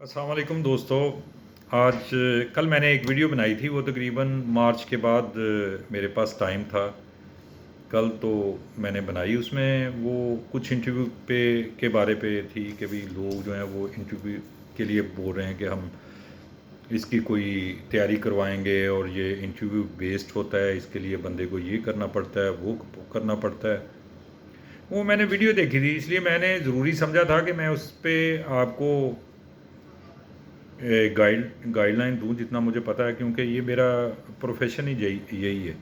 अस्सलाम वालेकुम दोस्तों। आज कल मैंने एक वीडियो बनाई थी, वो तकरीबन मार्च के बाद मेरे पास टाइम था। कल तो मैंने बनाई, उसमें वो कुछ इंटरव्यू पे के बारे पे थी कि भी लोग जो हैं वो इंटरव्यू के लिए बोल रहे हैं कि हम इसकी कोई तैयारी करवाएंगे और ये इंटरव्यू बेस्ड होता है, इसके लिए बंदे को ये करना पड़ता है, वो करना पड़ता है। वो मैंने वीडियो देखी थी, इसलिए मैंने ज़रूरी समझा था कि मैं उस पर आपको गाइडलाइन दूँ जितना मुझे पता है, क्योंकि ये मेरा प्रोफेशन ही यही है।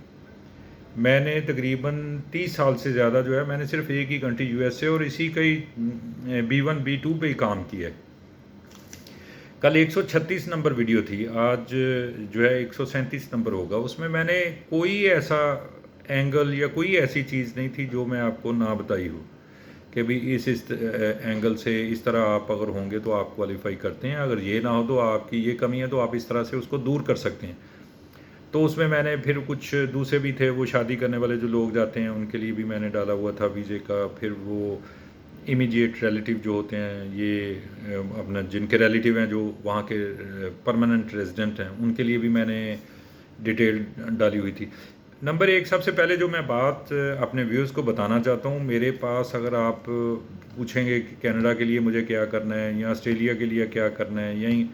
मैंने तकरीबन 30 साल से ज़्यादा जो है, मैंने सिर्फ एक ही कंट्री यूएसए और इसी का ही B1 B2 पे ही काम किया है। कल 136 नंबर वीडियो थी, आज जो है 137 नंबर होगा। उसमें मैंने कोई ऐसा एंगल या कोई ऐसी चीज़ नहीं थी जो मैं आपको ना बताई हो कि भी इस एंगल से इस तरह आप अगर होंगे तो आप क्वालिफाई करते हैं, अगर ये ना हो तो आपकी ये कमी है तो आप इस तरह से उसको दूर कर सकते हैं। तो उसमें मैंने फिर कुछ दूसरे भी थे, वो शादी करने वाले जो लोग जाते हैं उनके लिए भी मैंने डाला हुआ था वीज़े का। फिर वो इमीडिएट रिलेटिव जो होते हैं, ये अपना जिनके रिलेटिव हैं जो वहाँ के परमानेंट रेजिडेंट हैं, उनके लिए भी मैंने डिटेल डाली हुई थी। नंबर एक, सबसे पहले जो मैं बात अपने व्यूज़ को बताना चाहता हूँ, मेरे पास अगर आप पूछेंगे कि कनाडा के लिए मुझे क्या करना है या ऑस्ट्रेलिया के लिए क्या करना है, यहीं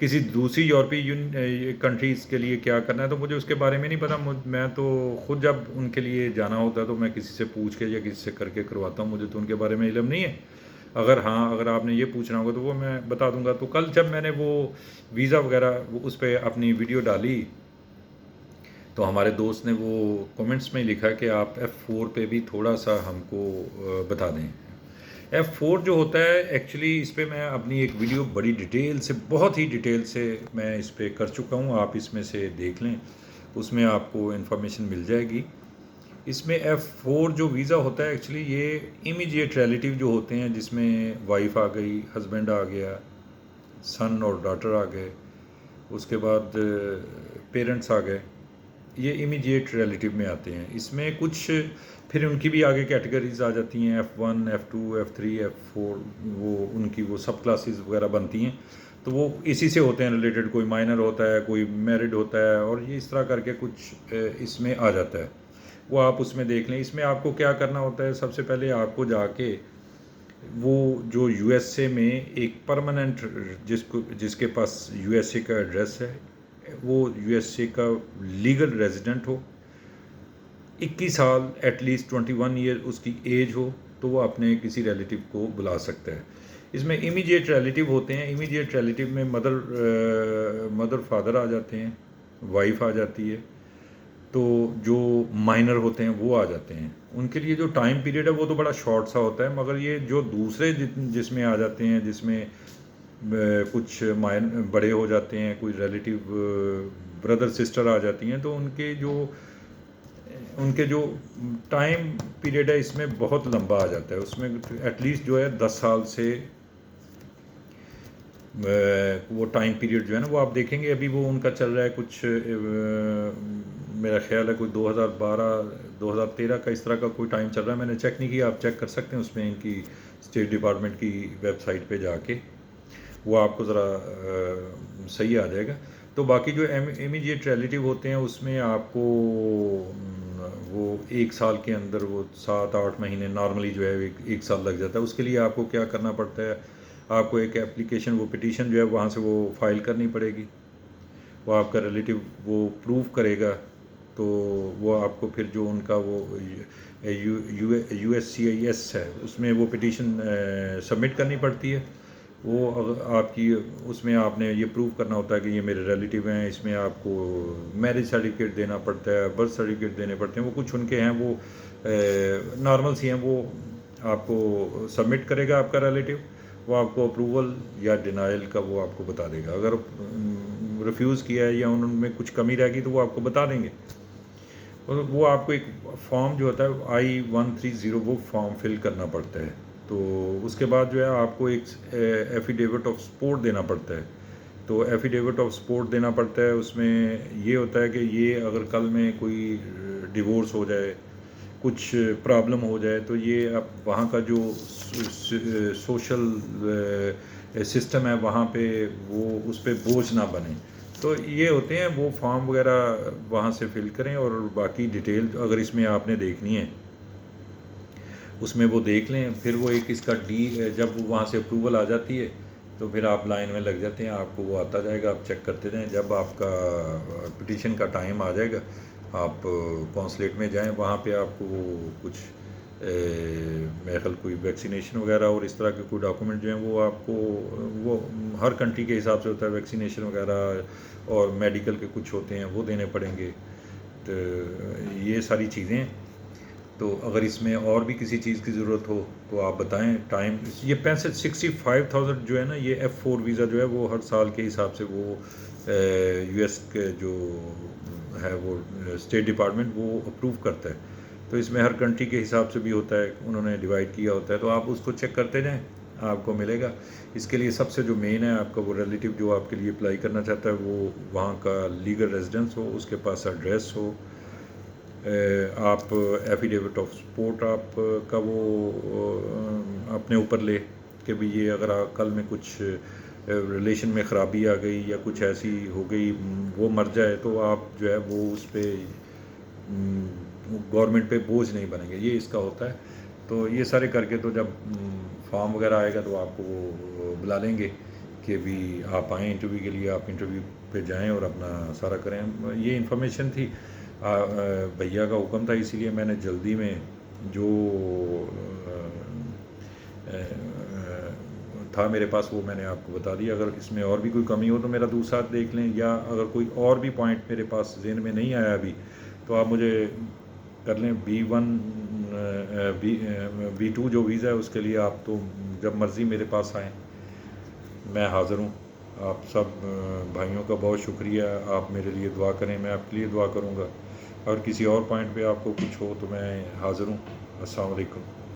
किसी दूसरी यूरोपीय कंट्रीज़ के लिए क्या करना है, तो मुझे उसके बारे में नहीं पता। मैं तो ख़ुद जब उनके लिए जाना होता है तो मैं किसी से पूछ के या किसी से करके करवाता हूँ, मुझे तो उनके बारे में इल्म नहीं है। अगर हाँ, अगर आपने ये पूछना होगा तो वो मैं बता दूंगा। तो कल जब मैंने वो वीज़ा वगैरह उस पर अपनी वीडियो डाली, तो हमारे दोस्त ने वो कमेंट्स में लिखा कि आप F4 पे भी थोड़ा सा हमको बता दें। F4 जो होता है, एक्चुअली इस पर मैं अपनी एक वीडियो बड़ी डिटेल से, बहुत ही डिटेल से मैं इस पर कर चुका हूँ, आप इसमें से देख लें, उसमें आपको इन्फॉर्मेशन मिल जाएगी। इसमें F4 जो वीज़ा होता है, एक्चुअली ये इमीडिएट रिलेटिव जो होते हैं, जिसमें वाइफ आ गई, हस्बैंड आ गया, सन और डॉटर आ गए, उसके बाद पेरेंट्स आ गए, ये इमीडिएट रिलेटिव में आते हैं। इसमें कुछ फिर उनकी भी आगे कैटेगरीज आ जाती हैं, F1 F2 F3 F4, वो उनकी वो सब क्लासेस वगैरह बनती हैं। तो वो इसी से होते हैं रिलेटेड, कोई माइनर होता है, कोई मैरिड होता है, और ये इस तरह करके कुछ इसमें आ जाता है। वो आप उसमें देख लें। इसमें आपको क्या करना होता है, सबसे पहले आपको जाके वो जो यूएसए में एक परमानेंट, जिसके पास यूएसए का एड्रेस है, वो यूएसए का लीगल रेजिडेंट हो, 21 साल एटलीस्ट 21 ईयर उसकी एज हो, तो वो अपने किसी रिलेटिव को बुला सकता है। इसमें इमीडिएट रिलेटिव होते हैं। इमीडिएट रिलेटिव में मदर फादर आ जाते हैं, वाइफ आ जाती है, तो जो माइनर होते हैं वो आ जाते हैं। उनके लिए जो टाइम पीरियड है वो तो बड़ा शॉर्ट सा होता है, मगर ये जो दूसरे जिसमें आ जाते हैं, जिसमें कुछ बड़े हो जाते हैं, कोई रिलेटिव ब्रदर सिस्टर आ जाती हैं, तो उनके जो टाइम पीरियड है इसमें बहुत लंबा आ जाता है। उसमें एटलीस्ट जो है 10 साल से वो टाइम पीरियड जो है ना, वो आप देखेंगे अभी वो उनका चल रहा है कुछ, मेरा ख्याल है कोई 2012 2013 का इस तरह का कोई टाइम चल रहा है। मैंने चेक नहीं किया, आप चेक कर सकते हैं उसमें, इनकी स्टेट डिपार्टमेंट की वेबसाइट पे जाके, वो आपको ज़रा सही आ जाएगा। तो बाकी जो इमीडिएट रिलेटिव होते हैं उसमें आपको वो 1 साल के अंदर, वो 7-8 महीने नॉर्मली जो है एक साल लग जाता है। उसके लिए आपको क्या करना पड़ता है, आपको एक एप्लीकेशन, वो पिटीशन जो है वहाँ से वो फाइल करनी पड़ेगी। वो आपका रिलेटिव वो प्रूव करेगा, तो वो आपको फिर जो उनका वो USCIS है, उसमें वो पिटीशन सबमिट करनी पड़ती है। वो आपकी उसमें आपने ये प्रूव करना होता है कि ये मेरे रिलेटिव हैं। इसमें आपको मैरिज सर्टिफिकेट देना पड़ता है, बर्थ सर्टिफिकेट देने पड़ते हैं, वो कुछ उनके हैं, वो नॉर्मल सी हैं, वो आपको सबमिट करेगा आपका रिलेटिव। वो आपको अप्रूवल या डिनाइल का वो आपको बता देगा। अगर रिफ्यूज़ किया है या उनमें कुछ कमी रह गई तो वो आपको बता देंगे। और वो आपको एक फॉर्म जो होता है I-130, वो फॉर्म फिल करना पड़ता है। तो उसके बाद जो है आपको एक एफिडेविट ऑफ सपोर्ट देना पड़ता है। तो एफिडेविट ऑफ सपोर्ट देना पड़ता है, उसमें ये होता है कि ये अगर कल में कोई डिवोर्स हो जाए, कुछ प्रॉब्लम हो जाए, तो ये अब वहाँ का जो सोशल سسٹم ہے وہاں پہ وہ اس پہ بوجھ نہ بنے. تو یہ ہوتے ہیں وہ فارم وغیرہ وہاں سے فل کریں, اور باقی ڈیٹیل اگر اس میں آپ نے دیکھنی ہے اس میں وہ دیکھ لیں. پھر وہ ایک اس کا جب وہاں سے اپروول آ جاتی ہے تو پھر آپ لائن میں لگ جاتے ہیں, آپ کو وہ آتا جائے گا, آپ چیک کرتے جائیں. جب آپ کا پٹیشن کا ٹائم آ جائے گا آپ کونسلیٹ میں جائیں, وہاں پہ آپ کو کچھ میرے خیال کوئی ویکسینیشن وغیرہ اور اس طرح کے کوئی ڈاکومنٹ جو ہیں وہ آپ کو وہ ہر کنٹری کے حساب سے ہوتا ہے, ویکسینیشن وغیرہ اور میڈیکل کے کچھ ہوتے ہیں وہ دینے پڑیں گے. تو یہ ساری چیزیں ہیں. تو اگر اس میں اور بھی کسی چیز کی ضرورت ہو تو آپ بتائیں. ٹائم یہ 65,000 جو ہے نا, یہ F4 ویزا جو ہے وہ ہر سال کے حساب سے وہ یو ایس کے جو ہے وہ اسٹیٹ ڈپارٹمنٹ وہ اپروو کرتا ہے. تو اس میں ہر کنٹری کے حساب سے بھی ہوتا ہے, انہوں نے ڈیوائڈ کیا ہوتا ہے. تو آپ اس کو چیک کرتے جائیں, آپ کو ملے گا. اس کے لیے سب سے جو مین ہے آپ کا وہ ریلیٹیو جو آپ کے لیے اپلائی کرنا چاہتا ہے وہ وہاں کا لیگل ریزیڈنس ہو, اس کے پاس ایڈریس ہو, آپ ایفیڈیوٹ آف سپورٹ آپ کا وہ اپنے اوپر لے کہ بھی یہ اگر کل میں کچھ ریلیشن میں خرابی آ گئی یا کچھ ایسی ہو گئی وہ مر جائے تو آپ جو ہے وہ اس پہ گورنمنٹ پہ بوجھ نہیں بنیں گے. یہ اس کا ہوتا ہے. تو یہ سارے کر کے تو جب فارم وغیرہ آئے گا تو آپ کو وہ بلا لیں گے کہ بھی آپ آئیں انٹرویو کے لیے, آپ انٹرویو پہ جائیں اور اپنا سارا کریں. یہ انفارمیشن تھی, بھیا کا حکم تھا, اسی لیے میں نے جلدی میں جو تھا میرے پاس وہ میں نے آپ کو بتا دیا. اگر اس میں اور بھی کوئی کمی ہو تو میرا دوسرا دیکھ لیں, یا اگر کوئی اور بھی پوائنٹ میرے پاس ذہن میں نہیں آیا ابھی تو آپ مجھے کر لیں. B1 B2 جو ویزا ہے اس کے لیے آپ تو جب مرضی میرے پاس آئیں, میں حاضر ہوں. آپ سب بھائیوں کا بہت شکریہ. آپ میرے لیے دعا کریں, میں آپ کے لیے دعا کروں گا. اور کسی اور پوائنٹ پہ آپ کو کچھ ہو تو میں حاضر ہوں. السلام علیکم.